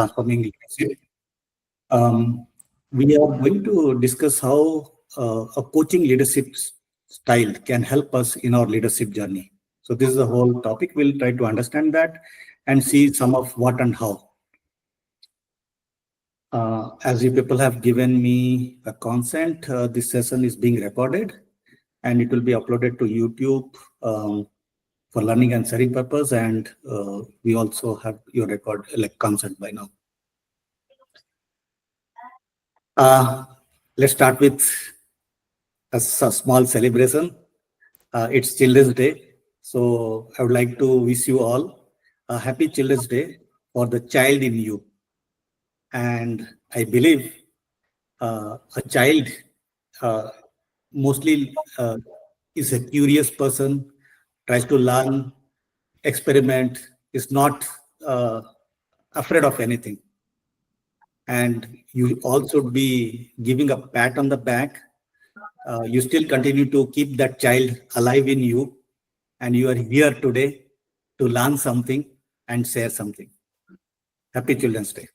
transforming leadership. We are going to discuss how a coaching leadership style can help us in our leadership journey. So this is the whole topic. We'll try to understand that and see some of what and how. As you people have given me a consent, this session is being recorded and it will be uploaded to YouTube for learning and sharing purpose. And we also have your record like consent by now. Let's start with a small celebration. It's Children's Day. So I would like to wish you all a happy Children's Day for the child in you. And I believe a child mostly is a curious person, tries to learn, experiment, is not afraid of anything. And you also be giving a pat on the back. You still continue to keep that child alive in you, and you are here today to learn something and share something. Happy Children's Day.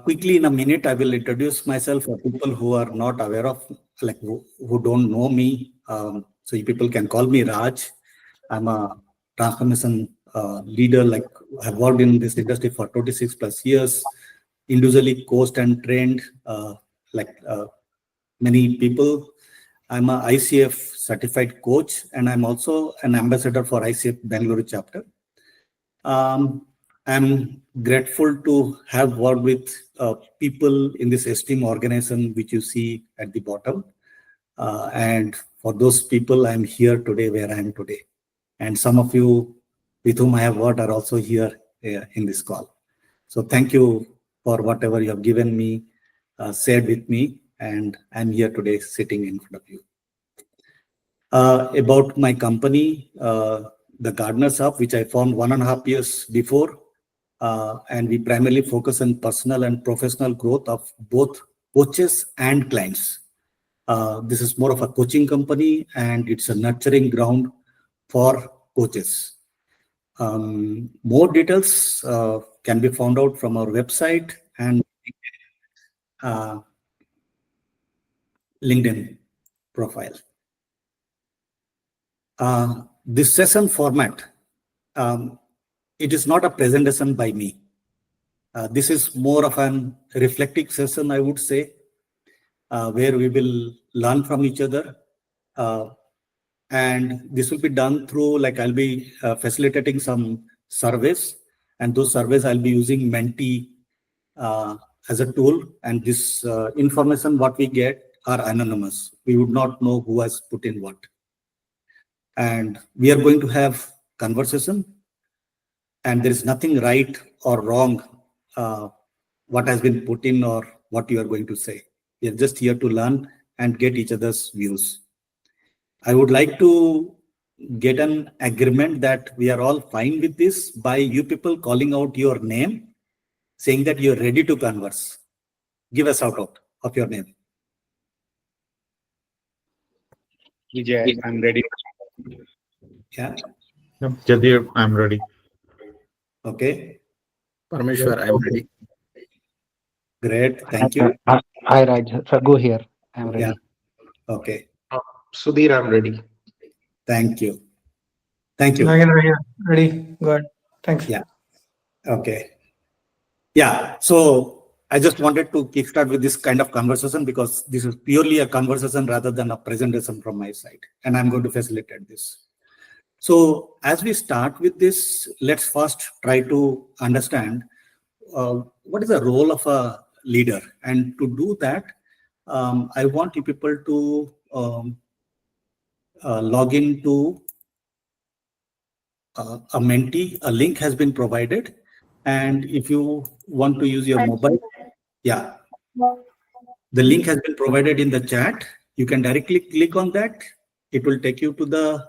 Quickly in a minute, I will introduce myself for people who are not aware of, like who don't know me. So you people can call me Raj. I'm a transformation leader. Like I've worked in this industry for 26 plus years, individually coached and trained many people. I'm a ICF certified coach, and I'm also an ambassador for ICF Bangalore chapter. I'm grateful to have worked with people in this esteemed organization, which you see at the bottom. And for those people, I'm here today where I am today. And some of you with whom I have worked are also here in this call. So thank you for whatever you have given me, shared with me, and I'm here today sitting in front of you. About my company, the Gardeners Hub, which I formed 1.5 years before, and we primarily focus on personal and professional growth of both coaches and clients. This is more of a coaching company, and it's a nurturing ground for coaches. More details can be found out from our website and LinkedIn profile. This session format, it is not a presentation by me. This is more of an reflective session, I would say, where we will learn from each other. And this will be done through, like I'll be facilitating some surveys, and those surveys I'll be using Menti as a tool. And this information what we get are anonymous. We would not know who has put in what. And we are going to have conversation, and there is nothing right or wrong what has been put in or what you are going to say. We are just here to learn and get each other's views. I would like to get an agreement that we are all fine with this by you people calling out your name, saying that you're ready to converse. Give a shout out of your name. Vijay, I'm ready. Yeah. Jadir, I'm ready. Okay. Parmeshwar, I'm ready. Great. Thank you. Hi, Raj. Go here. I'm ready. Yeah. Okay. Sudhir, I'm ready. Thank you. Thank you. Ready. Good. Thanks. Yeah. Okay. Yeah. So I just wanted to kickstart with this kind of conversation because this is purely a conversation rather than a presentation from my side, and I'm going to facilitate this. So as we start with this, let's first try to understand what is the role of a leader. And to do that, I want you people to log into a Menti. A link has been provided. And if you want to use your mobile, yeah, the link has been provided in the chat. You can directly click on that. It will take you to the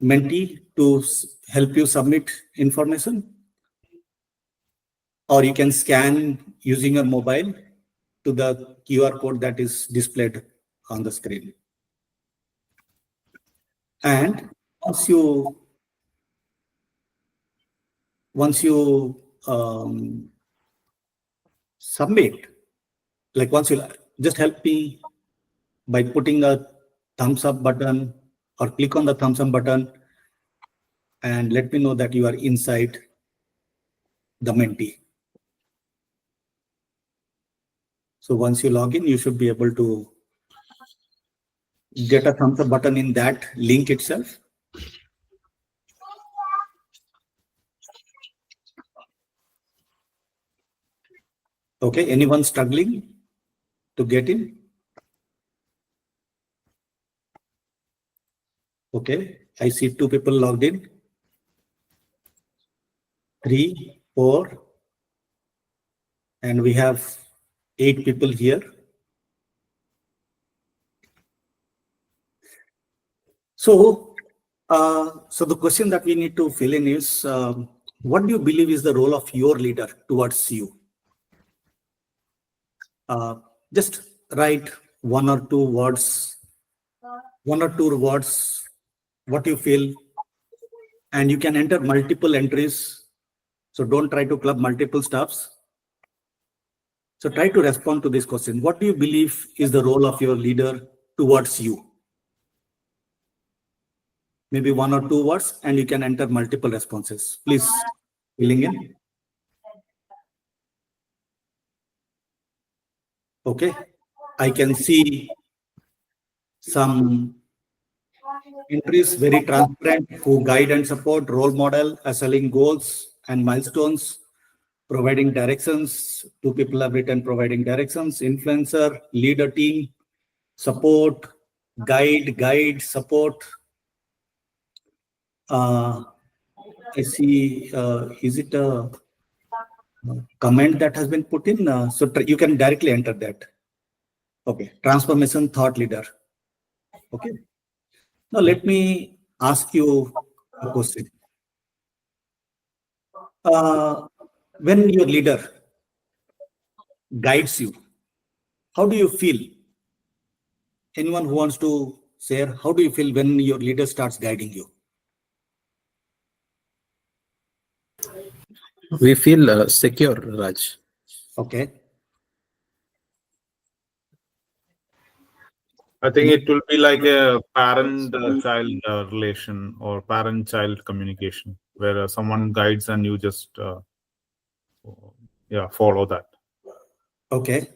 Menti to help you submit information. Or you can scan using your mobile to the QR code that is displayed on the screen. And once you once you submit, like once you just help me by putting a thumbs up button or click on the thumbs up button and let me know that you are inside the Menti. So once you log in, you should be able to get a thumbs up button in that link itself. Okay, anyone struggling to get in? Okay, I see 2 people logged in. 3, 4, and we have 8 people here. So, so the question that we need to fill in is, what do you believe is the role of your leader towards you? Just write 1 or 2 words, what you feel, and you can enter multiple entries. So don't try to club multiple stuffs. So try to respond to this question. What do you believe is the role of your leader towards you? Maybe 1 or 2 words, and you can enter multiple responses. Please filling in. Okay, I can see some entries, very transparent, who guide and support, role model, assessing goals and milestones, providing directions. 2 people have written providing directions, influencer, leader team, support, guide, support. I see, is it a comment that has been put in? So you can directly enter that. Okay, transformation thought leader. Okay. Now let me ask you a question. When your leader guides you, how do you feel? Anyone who wants to share, how do you feel when your leader starts guiding you? We feel secure, Raj. Okay. I think it will be like a parent-child relation or parent-child communication, where someone guides and you just follow that. Okay.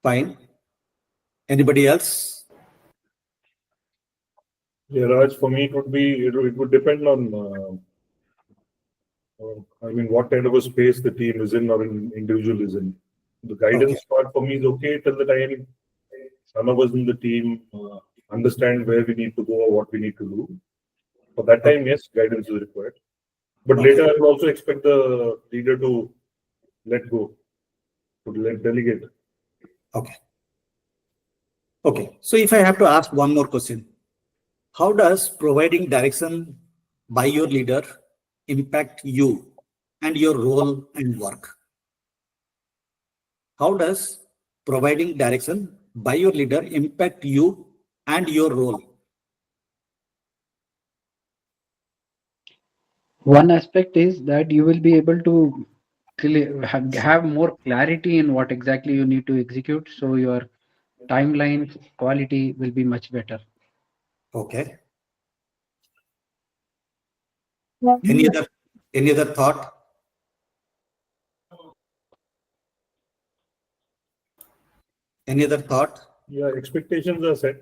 Fine. Anybody else? Yeah, Raj, for me, it would depend on, what kind of a space the team is in or an individual is in. The guidance part for me is okay till the time some of us in the team understand where we need to go or what we need to do. For that time, yes, guidance is required. But later, I will also expect the leader to let go, to delegate. Okay. Okay. So if I have to ask one more question, how does providing direction by your leader impact you and your role and work? How does providing direction by your leader impact you and your role? One aspect is that you will be able to have more clarity in what exactly you need to execute. So your timeline quality will be much better. Okay. Any other thought? Any other thought? Yeah, expectations are set.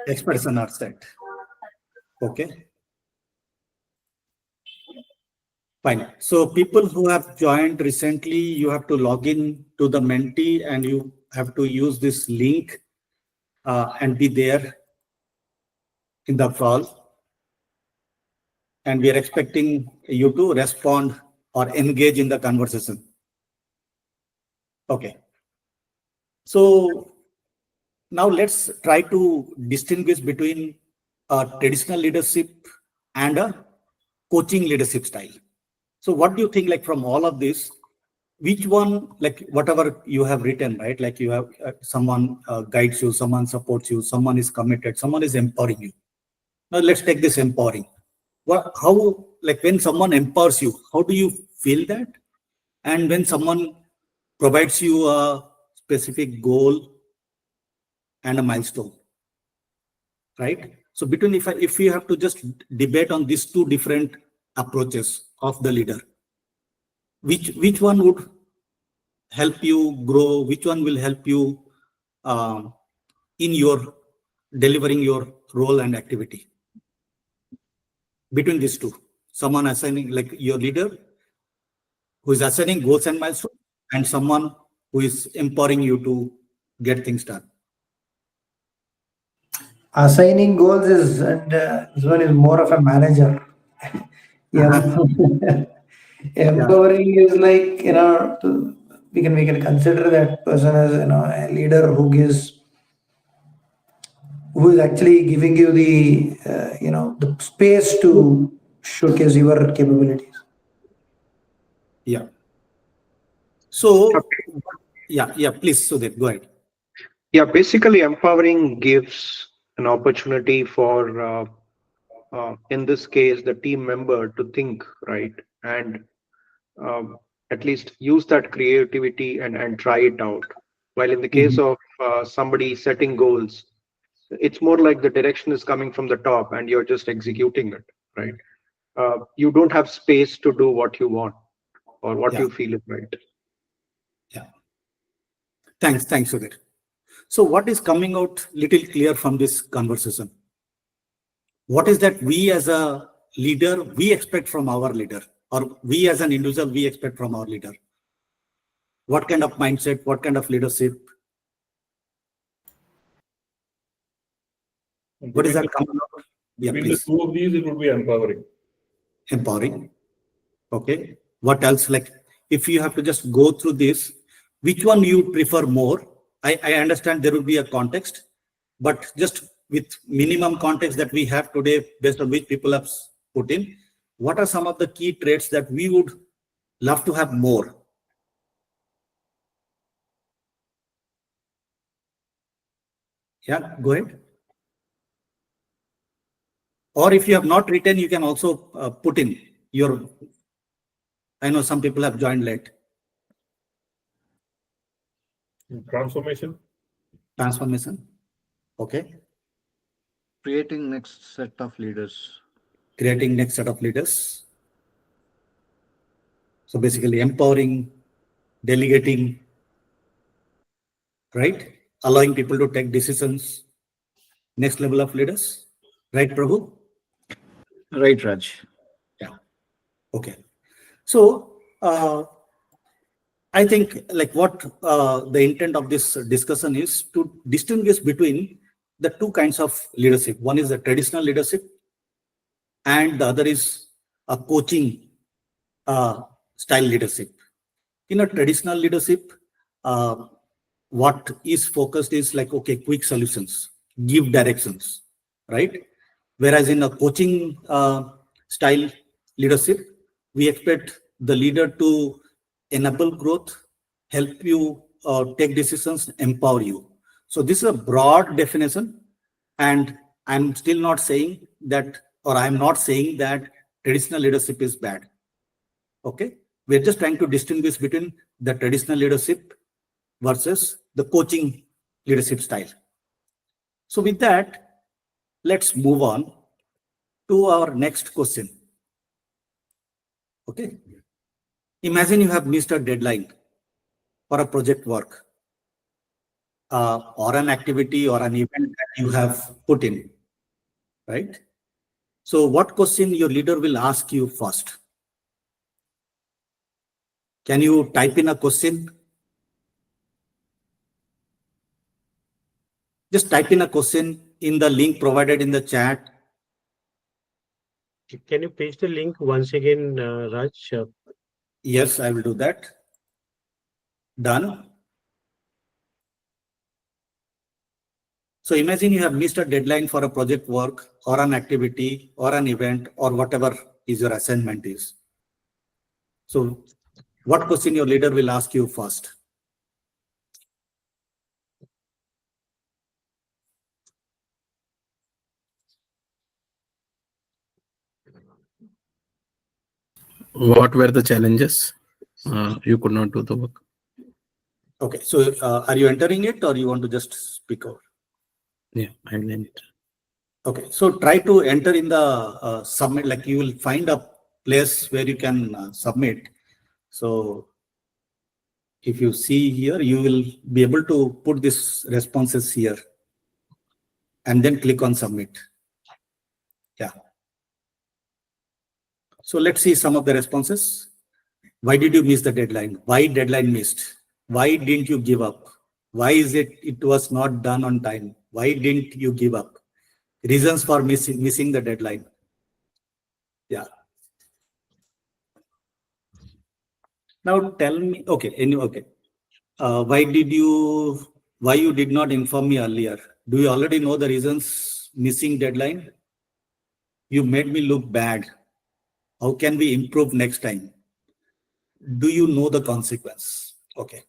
Expectations are set. Okay. Fine. So people who have joined recently, you have to log in to the Menti and you have to use this link and be there in the call. And we are expecting you to respond or engage in the conversation. Okay. So now let's try to distinguish between a traditional leadership and a coaching leadership style. So what do you think, like from all of this, which one, like whatever you have written, right? Like you have someone guides you, someone supports you, someone is committed, someone is empowering you. Now let's take this empowering. how, like when someone empowers you, how do you feel that? And when someone provides you a specific goal and a milestone, right? So between, if you have to just debate on these two different approaches of the leader, which one would help you grow? Which one will help you in your delivering your role and activity? Between these two, someone assigning, like your leader who is assigning goals and milestones, and someone who is empowering you to get things done. Assigning goals is, and this one is more of a manager. Empowering is like, we can consider that person as, a leader who is actually giving you the space to showcase your capabilities. Yeah. So, yeah, please, Sudhir, go ahead. Yeah, basically empowering gives an opportunity for, in this case, the team member to think, right? And at least use that creativity and try it out. While in the case of somebody setting goals, it's more like the direction is coming from the top and you're just executing it, right? You don't have space to do what you want or what Yeah. you feel is right. Yeah. Thanks, Sudhir. So what is coming out little clear from this conversation? What is that we as a leader, we expect from our leader, or we as an individual, we expect from our leader? What kind of mindset, what kind of leadership? What is that coming out? Yeah, Between the please. two of these, it would be empowering. Empowering. Okay. What else? Like, if you have to just go through this, which one you prefer more? I understand there will be a context, but just with minimum context that we have today, based on which people have put in, what are some of the key traits that we would love to have more? Yeah, go ahead. Or if you have not written, you can also put in your, I know some people have joined late. Transformation. Okay. Creating next set of leaders. Creating next set of leaders. So basically empowering, delegating, right? Allowing people to take decisions. Next level of leaders. Right, Prabhu? Right, Raj. Yeah. Okay. So I think like what the intent of this discussion is to distinguish between the two kinds of leadership. One is the traditional leadership, and the other is a coaching style leadership. In a traditional leadership, what is focused is like, okay, quick solutions, give directions, right? Whereas in a coaching style leadership, we expect the leader to enable growth, help you take decisions, empower you. So this is a broad definition, and I'm still not saying that, or I'm not saying that traditional leadership is bad. Okay, we're just trying to distinguish between the traditional leadership versus the coaching leadership style. So with that, let's move on to our next question. Okay, imagine you have missed a deadline for a project work or an activity or an event that you have put in, right? So what question your leader will ask you first? Can you type in a question? Just type in a question in the link provided in the chat. Can you paste the link once again, Raj? Yes, I will do that. Done. So imagine you have missed a deadline for a project work or an activity or an event or whatever is your assignment is. So what question your leader will ask you first? What were the challenges? You could not do the work. Okay, so are you entering it or you want to just speak out? Yeah, I meant. Okay, so try to enter in the submit, like you will find a place where you can submit. So if you see here, you will be able to put these responses here and then click on submit. Yeah. So let's see some of the responses. Why did you miss the deadline? Why deadline missed? Why didn't you give up? Why is it was not done on time? Why didn't you give up? Reasons for missing the deadline. Yeah. Now tell me, okay, okay. Why you did not inform me earlier? Do you already know the reasons missing deadline? You made me look bad. How can we improve next time? Do you know the consequence? Okay.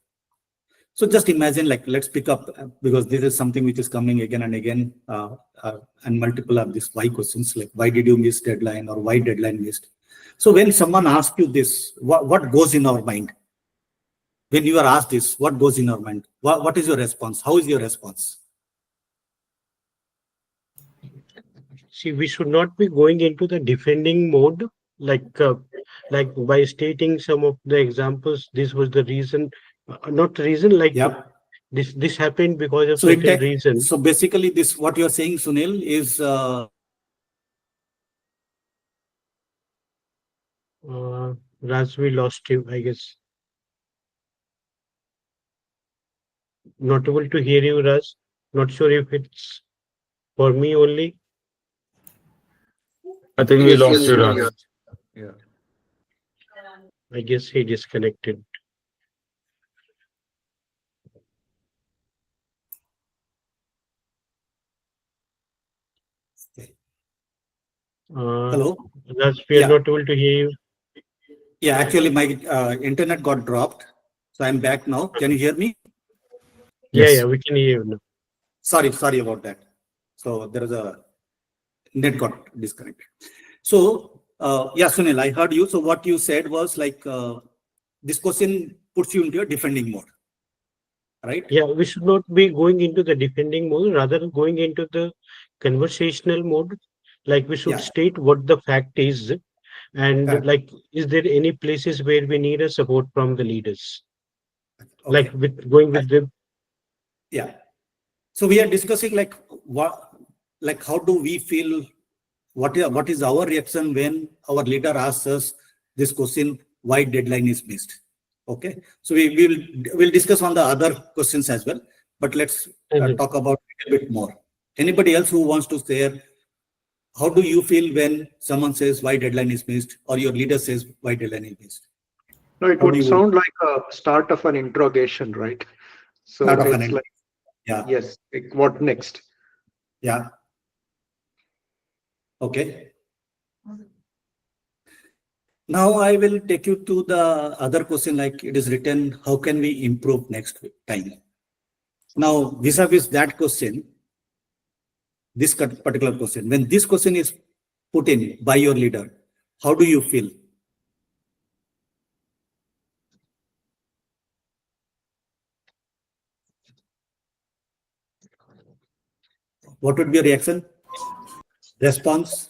So just imagine, like, let's pick up, because this is something which is coming again and again, and multiple of these why questions, like why did you miss deadline or why deadline missed? So when someone asks you this, what goes in our mind? When you are asked this, what goes in your mind? What is your response? How is your response? See, we should not be going into the defending mode, like by stating some of the examples. This was the reason, not reason, like Yep. this happened because of So certain reason. so basically, this what you are saying, Sunil, is Raj, we lost you, I guess. Not able to hear you, Raj. Not sure if it's for me only. I think we lost you, Raj. Yeah. I guess he disconnected. hello. Raj, we are not able to hear you. Yeah, actually, my internet got dropped, so I'm back now. Can you hear me? Yeah, we can hear you now. Sorry about that. So there is a net got disconnected. So yeah, Sunil, I heard you. So what you said was like this question puts you into a defending mode, right? Yeah, we should not be going into the defending mode, rather going into the conversational mode. Like we should state what the fact is, and like, is there any places where we need a support from the leaders? Okay. Like with going with the. Yeah. So we are discussing like like how do we feel? What is our reaction when our leader asks us this question? Why deadline is missed? Okay. So we'll discuss on the other questions as well, but let's talk about it a bit more. Anybody else who wants to share? How do you feel when someone says why deadline is missed, or your leader says why deadline is missed? No, it would sound like a start of an interrogation, right? So it's like, yes, like, what next? Yeah. Okay. Now I will take you to the other question, like it is written, how can we improve next time? Now, vis-a-vis that question, this particular question, when this question is put in by your leader, how do you feel? What would be your reaction? Response?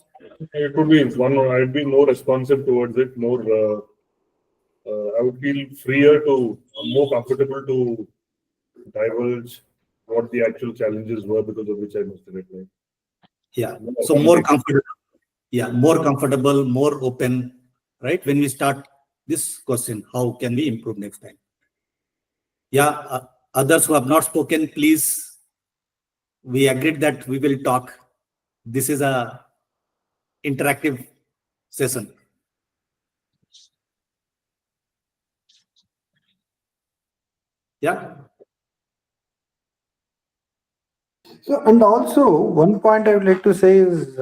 It would be one. I'd be more responsive towards it. More, I would feel freer more comfortable to divulge what the actual challenges were because of which I missed the deadline. Yeah. So more comfortable. Yeah, more comfortable, more open, right? When we start this question, how can we improve next time? Yeah, others who have not spoken, please. We agreed that we will talk. This is a interactive session. Yeah. So, and also one point I would like to say is,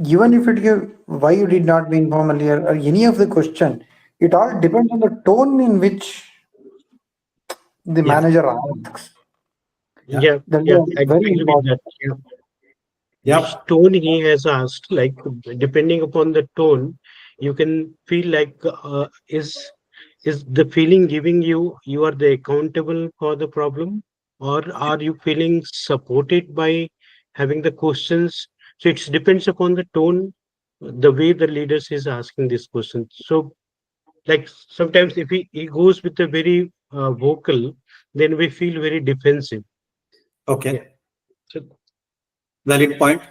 even if it give why you did not be informed earlier or any of the question, it all depends on the tone in which the manager asks. Yeah, That I is very agree with important. that. Which tone he has asked, like depending upon the tone, you can feel like is the feeling giving you are the accountable for the problem, or are you feeling supported by having the questions? So it depends upon the tone, the way the leaders is asking this question. So like sometimes if he goes with a very vocal, then we feel very defensive. Okay. So Valid point.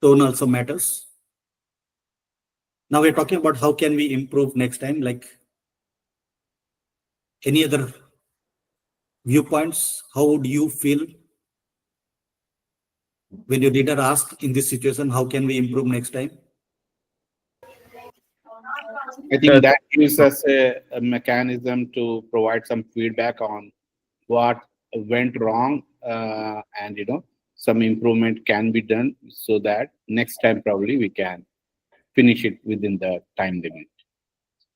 Tone also matters. Now we're talking about how can we improve next time. Like any other viewpoints? How would you feel when your leader asks in this situation, how can we improve next time? I think that gives us a mechanism to provide some feedback on what went wrong, and some improvement can be done so that next time probably we can finish it within the time limit.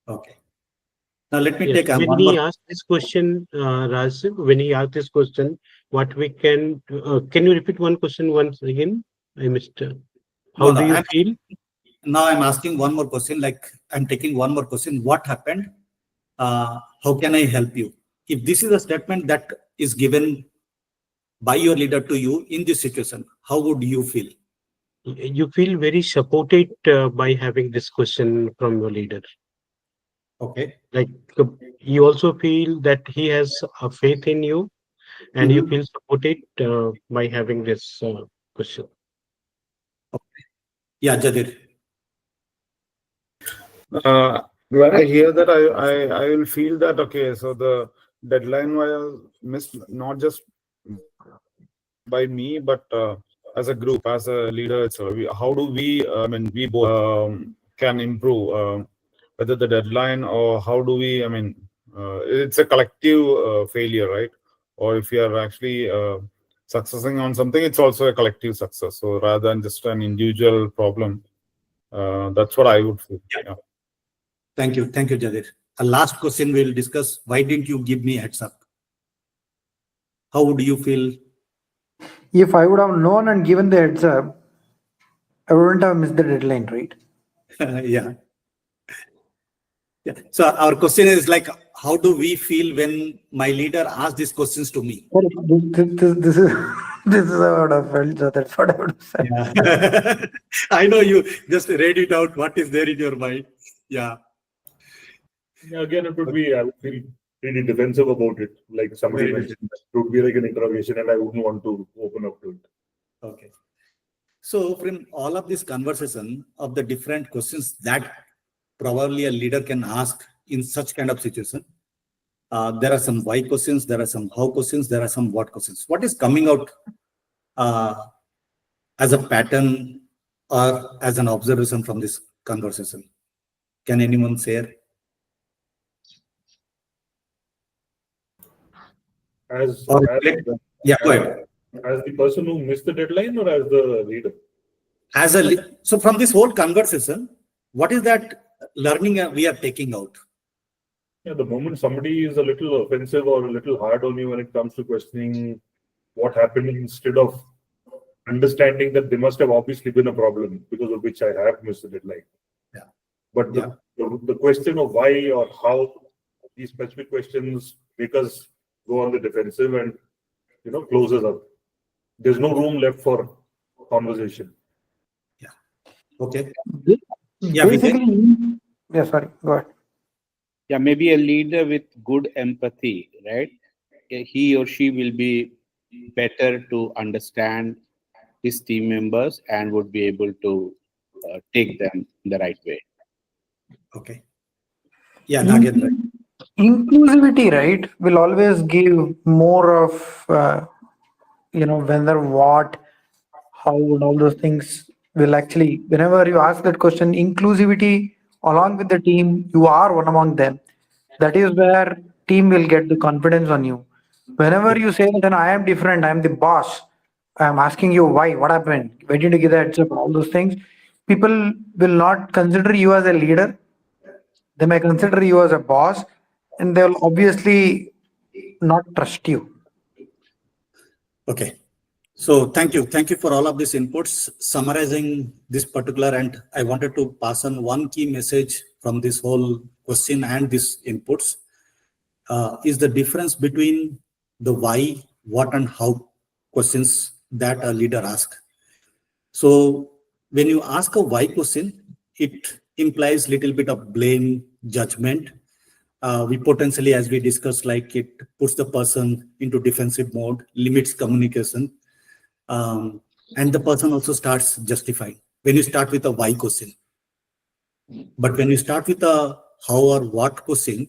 Okay. Now let me yes, take when one he more. asked this question, Raj, when he asked this question, what we can you repeat one question once again? I missed. How No, do you no. feel? Now I'm asking one more question. Like I'm taking one more question. What happened? How can I help you? If this is a statement that is given by your leader to you in this situation, how would you feel? You feel very supported by having this question from your leader. Okay. Like you also feel that he has a faith in you, and you feel supported by having this question. Okay. Yeah, Jadir. When I hear that, I will feel that okay. So the deadline was missed, not just by me, but as a group, as a leader. So how do we? I mean, we both can improve. Whether the deadline or how do we? I mean, it's a collective failure, right? Or if you are actually successing on something, it's also a collective success. So rather than just an individual problem, that's what I would feel. Yeah. Thank you, Jadir. A last question we'll discuss. Why didn't you give me heads up? How would you feel? If I would have known and given the heads up, I wouldn't have missed the deadline, right? Yeah. Yeah. So our question is like, how do we feel when my leader asks these questions to me? This is this is how I would have felt. So that's what I would have said. Yeah. I know you just read it out. What is there in your mind? Yeah. Again, it would be, I would feel really defensive about it. Like somebody mentioned, it would be like an interrogation and I wouldn't want to open up to it. Okay. So from all of this conversation of the different questions that probably a leader can ask in such kind of situation, there are some why questions, there are some how questions, there are some what questions. What is coming out as a pattern or as an observation from this conversation? Can anyone share? Yeah, go ahead. As the person who missed the deadline or as the leader? So from this whole conversation, what is that learning we are taking out? Yeah, the moment somebody is a little offensive or a little hard on you when it comes to questioning what happened, instead of understanding that there must have obviously been a problem because of which I have missed the deadline. Yeah. But the question of why or how, these specific questions make us go on the defensive and close us up. There's no room left for conversation. Yeah. Okay. Yeah, basically, yeah, sorry, go ahead. Yeah, maybe a leader with good empathy, right? He or she will be better to understand his team members and would be able to take them the right way. Okay. Yeah, Nagendra. Inclusivity, right, will always give more of, whether, what, how, and all those things will actually, whenever you ask that question, inclusivity along with the team, you are one among them. That is where team will get the confidence on you. Whenever you say that I am different, I am the boss, I am asking you why, what happened, why did you give that heads up, all those things, people will not consider you as a leader. They may consider you as a boss, and they'll obviously not trust you. Okay. So thank you for all of these inputs. Summarizing this particular, and I wanted to pass on one key message from this whole question and these inputs is the difference between the why, what, and how questions that a leader asks. So when you ask a why question, it implies little bit of blame, judgment. We potentially, as we discussed, like it puts the person into defensive mode, limits communication, and the person also starts justifying when you start with a why question. But when you start with a how or what question,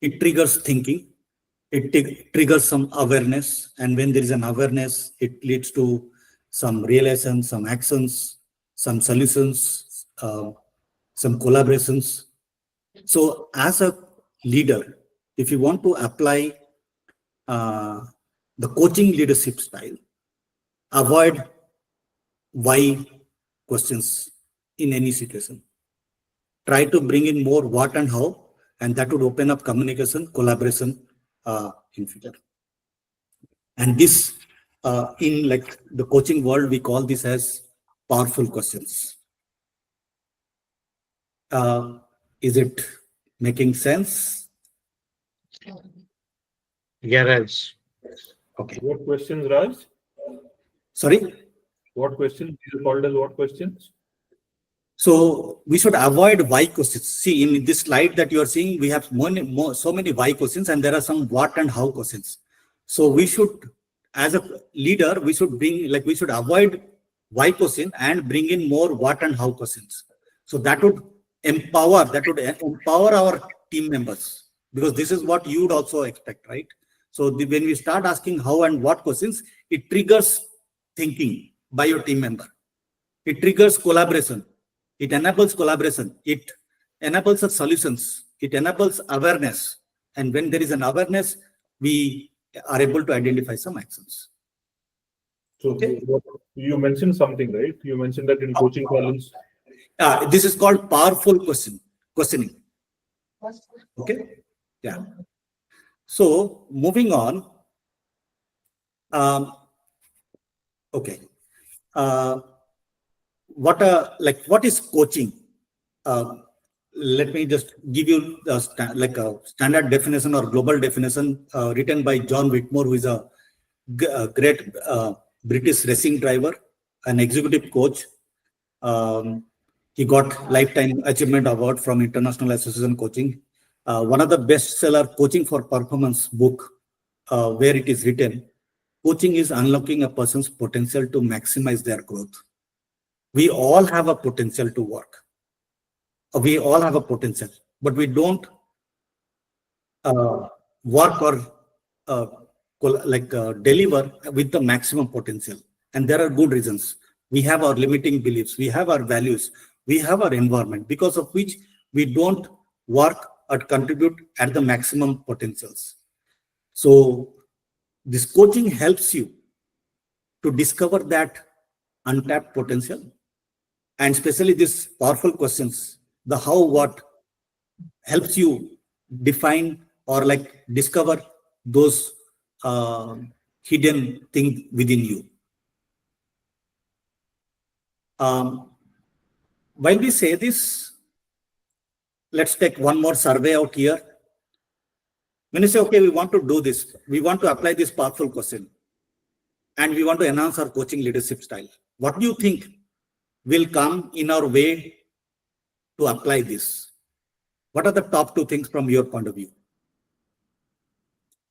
it triggers thinking, it triggers some awareness, and when there is an awareness, it leads to some realization, some actions, some solutions, some collaborations. So as a leader, if you want to apply the coaching leadership style, avoid why questions in any situation. Try to bring in more what and how, and that would open up communication, collaboration in future. And this, in like the coaching world, we call this as powerful questions. Is it making sense? Yeah, Raj. Okay. What questions, Raj? Sorry? What questions? These are called as what questions? So we should avoid why questions. See, in this slide that you are seeing, we have so many why questions, and there are some what and how questions. So we should, as a leader, we should avoid why question and bring in more what and how questions. So that would empower our team members, because this is what you would also expect, right? So when we start asking how and what questions, it triggers thinking by your team member. It triggers collaboration. It enables collaboration. It enables the solutions. It enables awareness. And when there is an awareness, we are able to identify some actions. So okay. You mentioned something, right? You mentioned that in coaching parlance. This is called powerful questioning. Okay. Yeah. So moving on. Okay. What is coaching? Let me just give you a standard definition or global definition written by John Whitmore, who is a great British racing driver, an executive coach. He got Lifetime Achievement Award from International Association Coaching. One of the bestseller Coaching for Performance book, where it is written, coaching is unlocking a person's potential to maximize their growth. We all have a potential to work. We all have a potential, but we don't work or deliver with the maximum potential. And there are good reasons. We have our limiting beliefs. We have our values. We have our environment, because of which we don't work or contribute at the maximum potentials. So this coaching helps you to discover that untapped potential. And especially these powerful questions, the how, what, helps you define or discover those hidden things within you. While we say this, let's take one more survey out here. When you say, okay, we want to do this, we want to apply this powerful question, and we want to enhance our coaching leadership style, what do you think will come in our way to apply this? What are the top two things from your point of view?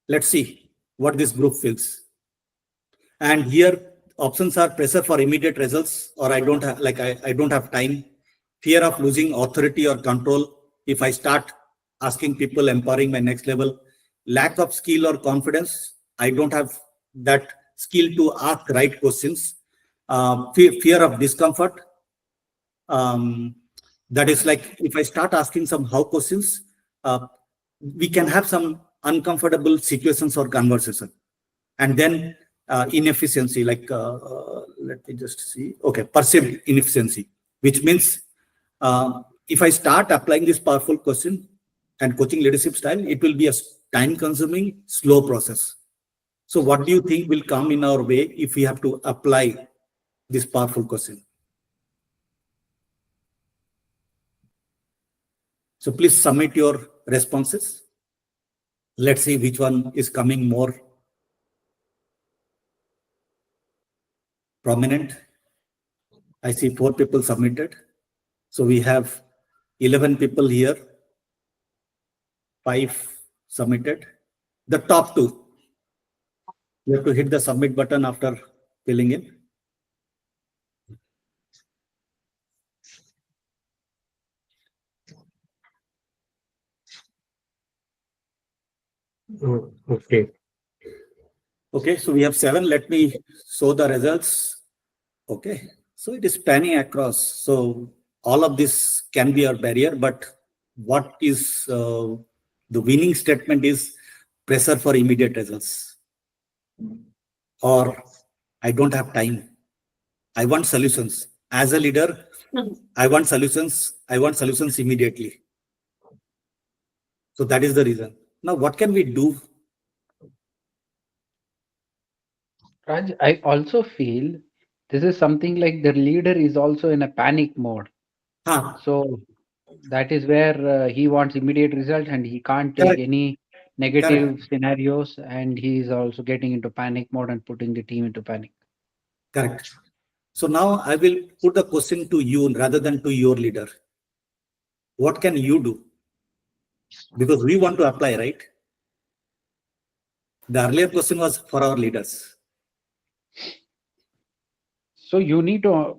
Let's see what this group feels. And here options are pressure for immediate results, or I don't have time, fear of losing authority or control if I start asking people, empowering my next level, lack of skill or confidence, I don't have that skill to ask right questions, fear of discomfort. That is like if I start asking some how questions, we can have some uncomfortable situations or conversation. And then inefficiency, let me just see. Okay, perceived inefficiency, which means if I start applying this powerful question and coaching leadership style, it will be a time-consuming, slow process. So what do you think will come in our way if we have to apply this powerful question? So please submit your responses. Let's see which one is coming more prominent. I see 4 people submitted. So we have 11 people here, 5 submitted. The top 2, you have to hit the submit button after filling in. Okay. Okay, so we have 7. Let me show the results. Okay, so it is spanning across. So all of this can be a barrier, but what is the winning statement is pressure for immediate results, or I don't have time. I want solutions. As a leader, I want solutions. I want solutions immediately. So that is the reason. Now, what can we do? Raj, I also feel this is something like the leader is also in a panic mode. So that is where he wants immediate result and he can't take any negative scenarios, and he is also getting into panic mode and putting the team into panic. Correct. So now I will put the question to you rather than to your leader. What can you do? Because we want to apply, right? The earlier question was for our leaders. So you need to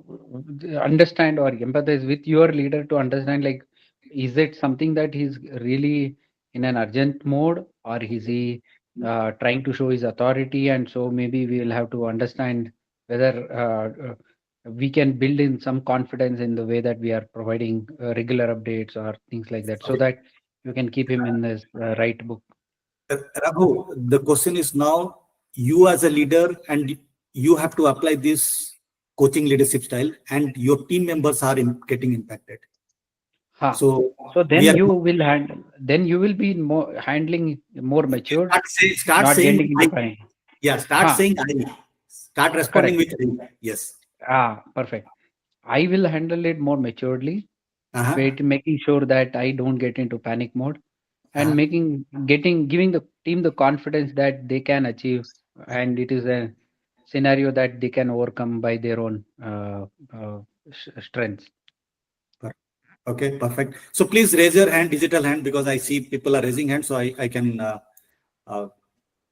understand or empathize with your leader to understand, like, is it something that he's really in an urgent mode, or is he trying to show his authority? And so maybe we will have to understand whether we can build in some confidence in the way that we are providing regular updates or things like that, so that you can keep him in this right book. Raghu, the question is now you as a leader, and you have to apply this coaching leadership style, and your team members are getting impacted. So then you will handle. Then you will be more handling more matured. Start saying I. Yeah, start saying I. Start responding with I. Yes. Perfect. I will handle it more maturely, making sure that I don't get into panic mode, and giving the team the confidence that they can achieve, and it is a scenario that they can overcome by their own strengths. Okay, perfect. So please raise your hand, digital hand, because I see people are raising hands, so I can.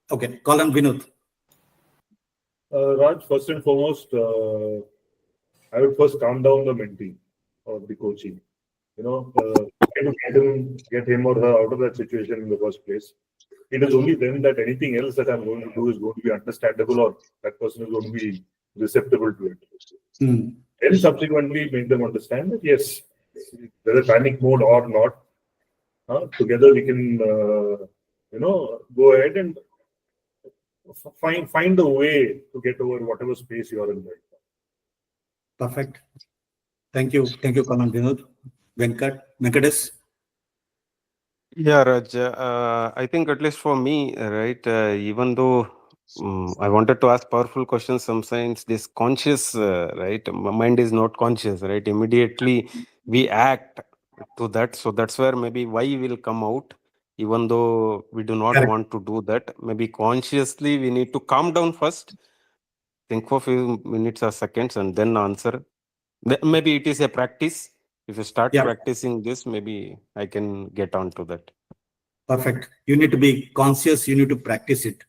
Okay, call on Vinod. Raj, first and foremost, I would first calm down the mentee or the coaching. Try to get him or her out of that situation in the first place. It is only then that anything else that I'm going to do is going to be understandable, or that person is going to be receptible to it. Then subsequently make them understand that yes, whether panic mode or not, together we can go ahead and find a way to get over whatever space you are in right now. Perfect. Thank you, Kalan Vinod. Venkatesh. Yeah, Raj. I think at least for me, right, even though I wanted to ask powerful questions, sometimes this conscious, right, mind is not conscious, right? Immediately we act to that. So that's where maybe why will come out, even though we do not want to do that. Maybe consciously we need to calm down first, think for a few minutes or seconds, and then answer. Maybe it is a practice. If you start practicing this, maybe I can get on to that. Perfect. You need to be conscious. You need to practice it.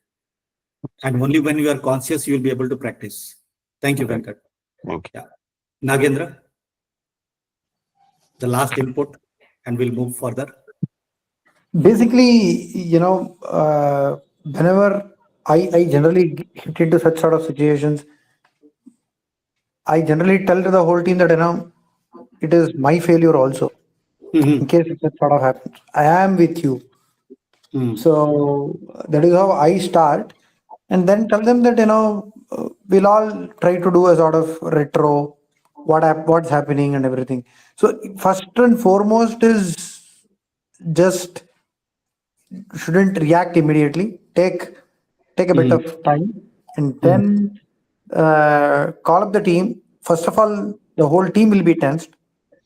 And only when you are conscious, you will be able to practice. Thank you, Venkat. Thank you. Nagendra, the last input, and we'll move further. Basically, whenever I generally hit into such sort of situations, I generally tell to the whole team that, it is my failure also. In case it sort of happens, I am with you. So that is how I start, and then tell them that, we'll all try to do a sort of retro, what's happening and everything. So first and foremost is just shouldn't react immediately. Take take a bit of time, and then call up the team. First of all, the whole team will be tensed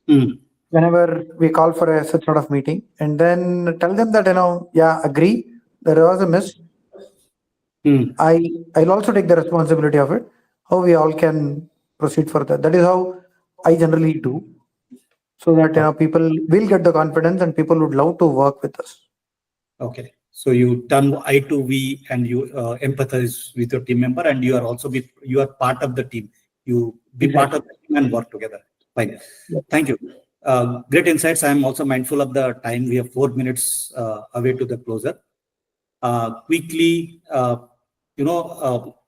whenever we call for a such sort of meeting, and then tell them that, yeah, agree, there was a miss. I'll also take the responsibility of it. How we all can proceed further. That is how I generally do, so that people will get the confidence and people would love to work with us. Okay, so you turn I to we and you empathize with your team member, and you are also you are part of the team. You be part of the team and work together. Fine. Thank you. Great insights. I am also mindful of the time. We have 4 minutes away to the closer. Quickly,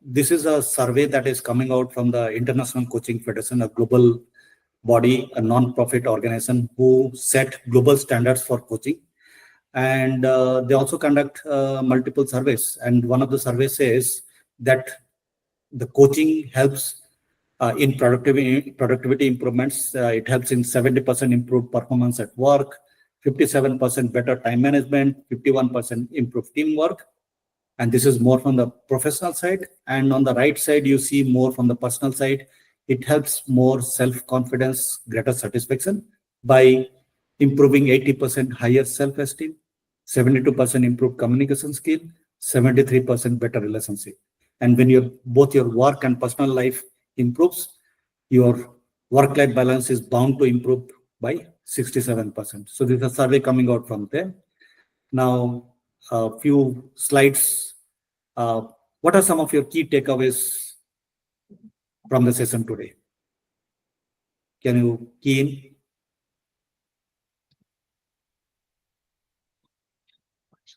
this is a survey that is coming out from the International Coaching Federation, a global body, a non-profit organization who set global standards for coaching. And they also conduct multiple surveys. And one of the surveys says that the coaching helps in productivity improvements. It helps in 70% improved performance at work, 57% better time management, 51% improved teamwork. And this is more from the professional side. And on the right side, you see more from the personal side. It helps more self-confidence, greater satisfaction by improving 80% higher self-esteem, 72% improved communication skill, 73% better relationship. And when both your work and personal life improves, your work-life balance is bound to improve by 67%. So this is a survey coming out from there. Now, a few slides. What are some of your key takeaways from the session today? Can you key in?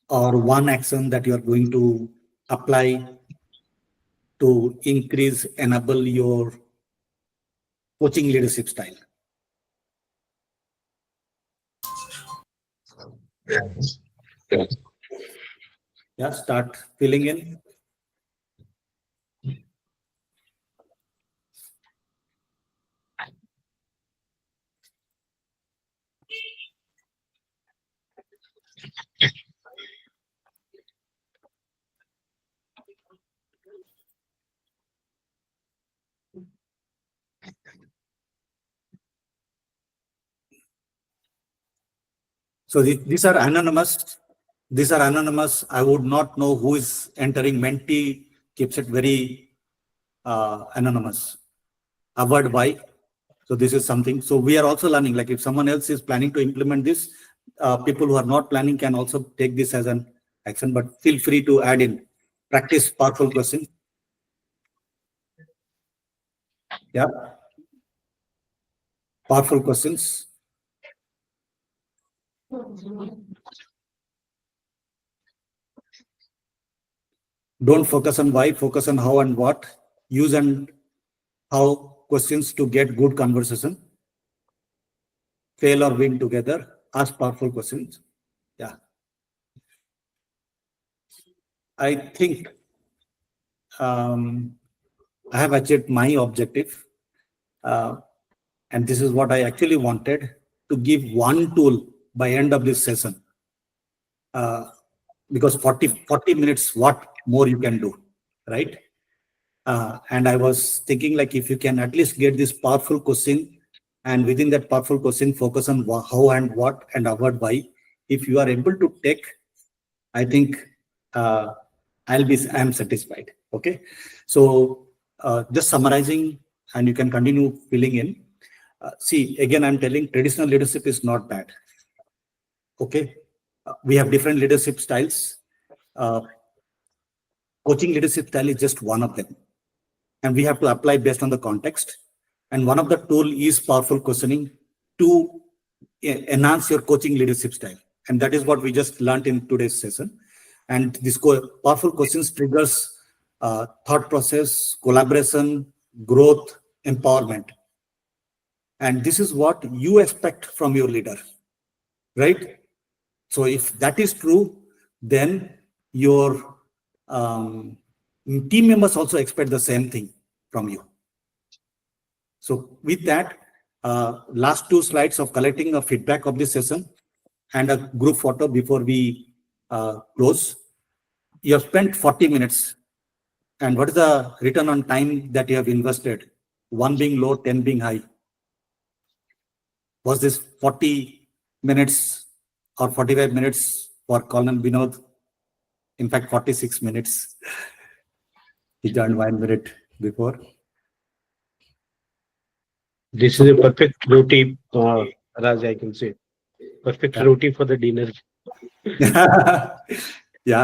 Or one action that you are going to apply to increase, enable your coaching leadership style? Yeah, start filling in. So these are anonymous. These are anonymous. I would not know who is entering. Menti keeps it very anonymous. Avoid why. So this is something. So we are also learning. Like if someone else is planning to implement this, people who are not planning can also take this as an action. But feel free to add in. Practice powerful questions. Yeah. Powerful questions. Don't focus on why, focus on how and what. Use and how questions to get good conversation. Fail or win together. Ask powerful questions. Yeah. I think I have achieved my objective. And this is what I actually wanted, to give one tool by end of this session. Because 40 minutes, what more you can do, right? And I was thinking, like, if you can at least get this powerful question, and within that powerful question, focus on how and what and avoid why. If you are able to take, I think I'm satisfied. Okay. So just summarizing, and you can continue filling in. See, again, I'm telling traditional leadership is not bad. Okay. We have different leadership styles. Coaching leadership style is just one of them. And we have to apply based on the context. And one of the tool is powerful questioning to enhance your coaching leadership style. And that is what we just learned in today's session. And this powerful questions triggers thought process, collaboration, growth, empowerment. And this is what you expect from your leader, right? So if that is true, then your team members also expect the same thing from you. So with that, last 2 slides of collecting the feedback of this session and a group photo before we close. you have spent 40 minutes. And what is the return on time that you have invested? 1 being low, 10 being high. Was this 40 minutes or 45 minutes for Colonel Binod? In fact, 46 minutes. He joined 1 minute before. This is a perfect roti, Raj, I can say. Perfect roti for the dinner. Yeah.